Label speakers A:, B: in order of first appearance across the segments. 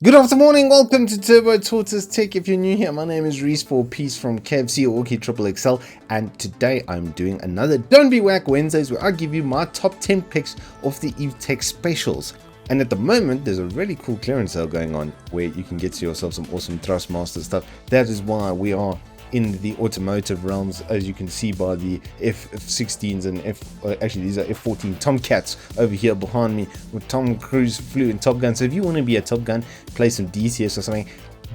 A: Good afternoon, welcome to Tortoise Tech. If you're new here, my name is Reese for Peace from KFC or Wookie Triple XL, and today I'm doing another Don't Be Wack Wednesdays where I give you my top 10 picks of the Evetech specials. And at the moment, there's a really cool clearance sale going on where you can get to yourself some awesome Thrustmaster stuff. That is why we are in the automotive realms, as you can see by the F-16s and actually these are F-14 Tomcats over here behind me, with Tom Cruise flew in Top Gun. So if you want to be a Top Gun, play some DCS or something.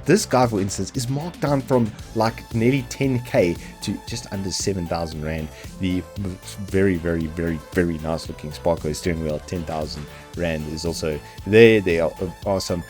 A: This guy, for instance, is marked down from like nearly 10k to just under 7,000 rand. The very nice looking Sparko steering wheel, 10,000 rand, is also there. There are some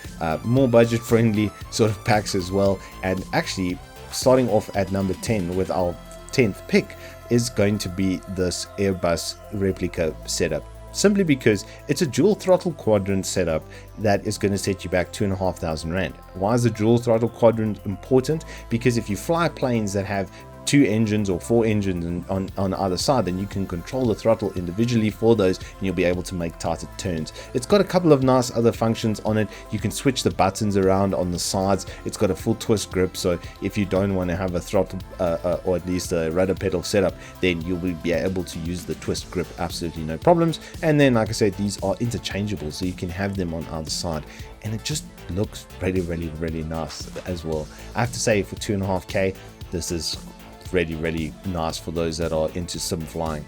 A: more budget friendly sort of packs as well. And actually, starting off at number 10 with our 10th pick is going to be this Airbus replica setup, simply because it's a dual throttle quadrant setup that is going to set you back 2,500 rand. Why is the dual throttle quadrant important? Because if you fly planes that have 2 engines or 4 engines on either side, then you can control the throttle individually for those and you'll be able to make tighter turns. It's got a couple of nice other functions on it. You can switch the buttons around on the sides. It's got a full twist grip, so if you don't want to have a throttle or at least a rudder pedal setup, then you'll be able to use the twist grip absolutely no problems. And then, like I said, these are interchangeable, so you can have them on either side, and it just looks really nice as well. I have to say, for 2.5k, this is really nice for those that are into sim flying.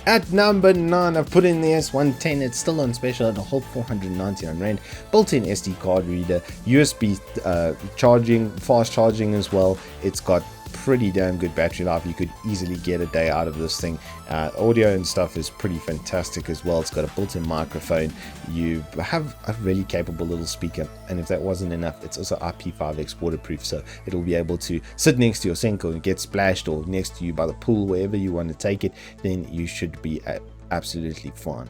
A: At number 9, I've put in the S110. It's still on special at a whole 499 rand. Built-in SD card reader, USB charging, fast charging as well. It's got pretty damn good battery life. You could easily get a day out of this thing. Audio and stuff is pretty fantastic as well. It's got a built-in microphone. You have a really capable little speaker, and if that wasn't enough, it's also IP5X waterproof, so it'll be able to sit next to your sink or get splashed, or next to you by the pool, wherever you want to take it. Then you should be absolutely fine.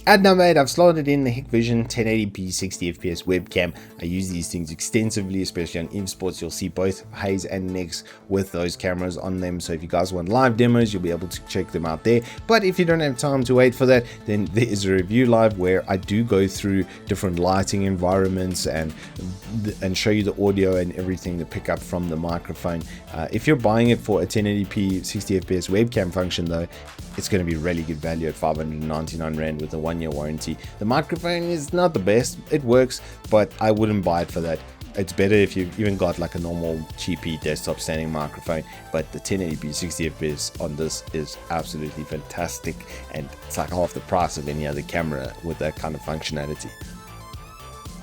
A: At number 8, I've slotted in the Hikvision 1080p 60fps webcam. I use these things extensively, especially on esports. You'll see both Haze and Nex with those cameras on them. So if you guys want live demos, you'll be able to check them out there. But if you don't have time to wait for that, then there is a review live where I do go through different lighting environments and show you the audio and everything to pick up from the microphone. If you're buying it for a 1080p 60fps webcam function though, it's going to be really good value at 599 rand with a 1-year warranty. The microphone is not the best, it works, but I wouldn't buy it for that. It's better if you've even got like a normal cheapy desktop standing microphone, but the 1080p 60fps on this is absolutely fantastic, and it's like half the price of any other camera with that kind of functionality.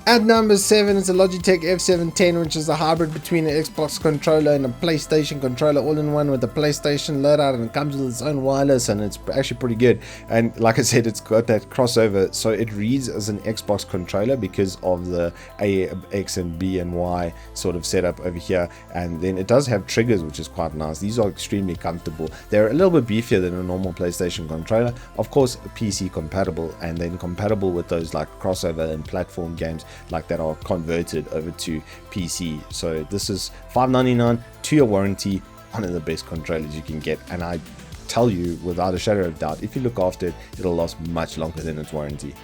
A: At number 7 is a Logitech F710, which is a hybrid between an Xbox controller and a PlayStation controller all in one, with a PlayStation loadout, and it comes with its own wireless, and it's actually pretty good. And like I said, it's got that crossover, so it reads as an Xbox controller because of the A, X and B and Y sort of setup over here. And then it does have triggers, which is quite nice. These are extremely comfortable. They're a little bit beefier than a normal PlayStation controller, of course PC compatible, and then compatible with those like crossover and platform games like that are converted over to PC. So this is 599, 2-year warranty, one of the best controllers you can get, and I tell you without a shadow of doubt, if you look after it, it'll last much longer than its warranty.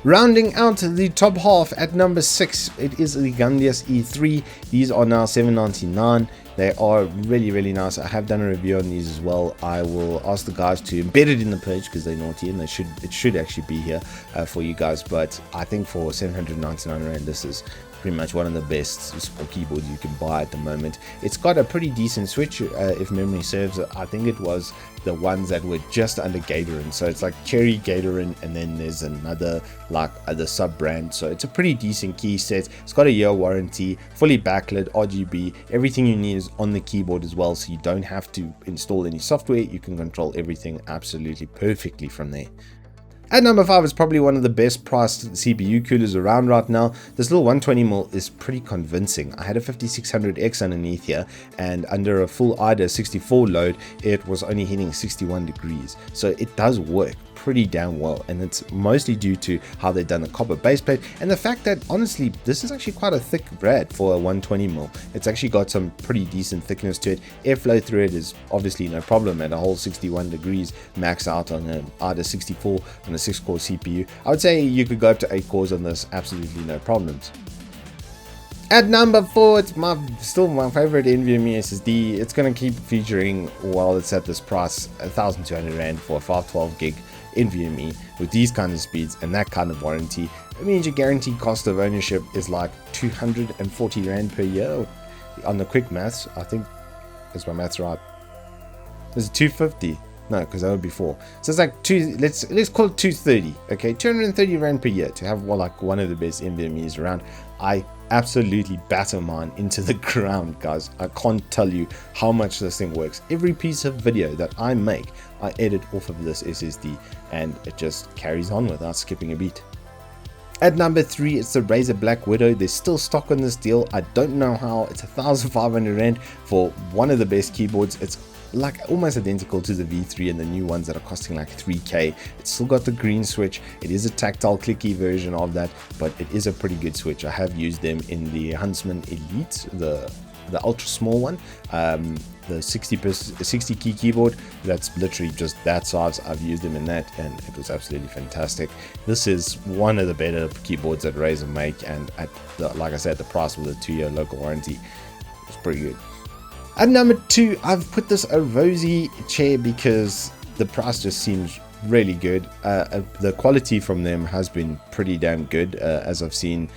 A: Rounding out the top half at number 6, it is the Gamdias E3. These are now 799. They are really nice. I have done a review on these as well. I will ask the guys to embed it in the page because they're naughty, and it should actually be here for you guys. But I think for 799 rand, this is pretty much one of the best sport keyboards you can buy at the moment. It's got a pretty decent switch, if memory serves. I think it was the ones that were just under Gatorin, so it's like Cherry, Gatorin, and then there's another like other sub brand. So it's a pretty decent key set. It's got a year warranty, fully backlit, RGB. Everything you need is on the keyboard as well, so you don't have to install any software. You can control everything absolutely perfectly from there. At number 5 is probably one of the best priced CPU coolers around right now. This little 120mm is pretty convincing. I had a 5600X underneath here, and under a full IDA 64 load, it was only hitting 61 degrees. So it does work pretty damn well, and it's mostly due to how they've done the copper base plate and the fact that honestly this is actually quite a thick brad for a 120mm. It's actually got some pretty decent thickness to it. Airflow through it is obviously no problem at a whole 61 degrees max out on an IDA 64 on a 6-core CPU. I would say you could go up to 8 cores on this, absolutely no problems. At number 4, it's still my favorite NVMe SSD. It's going to keep featuring while it's at this price, 1,200 Rand for a 512 gig NVMe with these kind of speeds and that kind of warranty. It means your guaranteed cost of ownership is like 240 Rand per year. On the quick maths, I think, is my maths right? Is it 250? No, because that would be 4. So it's like let's call it 230. Okay, 230 Rand per year to have like one of the best NVMe's around. I absolutely batter mine into the ground, guys. I can't tell you how much this thing works. Every piece of video that I make, I edit off of this SSD, and it just carries on without skipping a beat. At number 3, it's the Razer Blackwidow. There's still stock on this deal. I don't know how. It's 1,500 Rand for one of the best keyboards. It's like almost identical to the V3 and the new ones that are costing like 3K. It's still got the green switch. It is a tactile clicky version of that, but it is a pretty good switch. I have used them in the Huntsman Elite, the ultra small one, the 60 key keyboard. That's literally just that size. I've used them in that, and it was absolutely fantastic. This is one of the better keyboards that Razer make, and at the, like I said, the price with a 2-year local warranty, it's pretty good. At number 2, I've put this Arozzi chair because the price just seems really good. The quality from them has been pretty damn good, as I've seen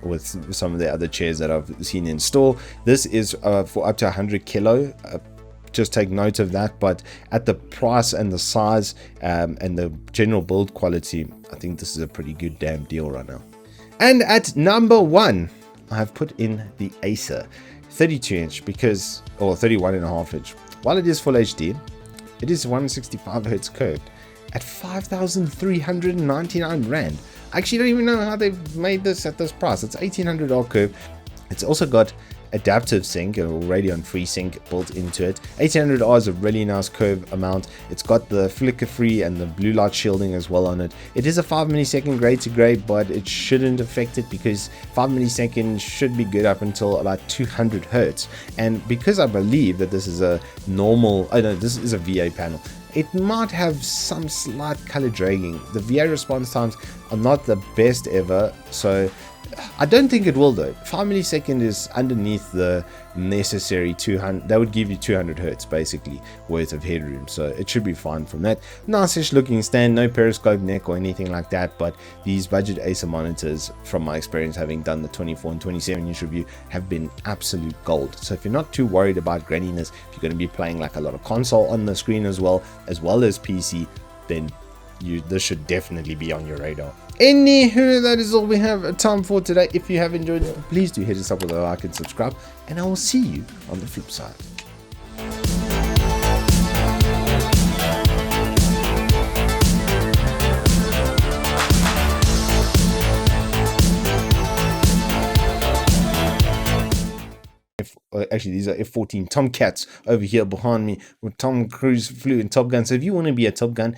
A: with some of the other chairs that I've seen in store. This is for up to 100 kilo. Just take note of that, but at the price and the size and the general build quality, I think this is a pretty good damn deal right now. And at number 1, I've put in the Acer 32-inch because, or 31.5-inch. While it is full HD, it is 165 Hz curved at 5,399 Rand. I actually don't even know how they've made this at this price. It's 1,800 R curve. It's also got adaptive sync or Radeon FreeSync built into it. 1800R is a really nice curve amount. It's got the flicker free and the blue light shielding as well on it. It is a 5 millisecond gray to gray, but it shouldn't affect it because 5 milliseconds should be good up until about 200 Hertz. And because I believe that this is a normal, oh no, this is a VA panel, it might have some slight color dragging. The VA response times are not the best ever, so I don't think it will though. 5 millisecond is underneath the necessary 200. That would give you 200 Hertz basically worth of headroom, so it should be fine from that. Nice-ish looking stand, no periscope neck or anything like that, but these budget Acer monitors, from my experience having done the 24 and 27-inch review, have been absolute gold. So if you're not too worried about graininess, if you're going to be playing like a lot of console on the screen as well as PC, then this should definitely be on your radar. Anywho, that is all we have time for today. If you have enjoyed it, please do hit us up with a like and subscribe, and I will see you on the flip side. Actually, these are F-14 Tomcats over here behind me, where Tom Cruise flew in Top Gun. So if you want to be a Top Gun,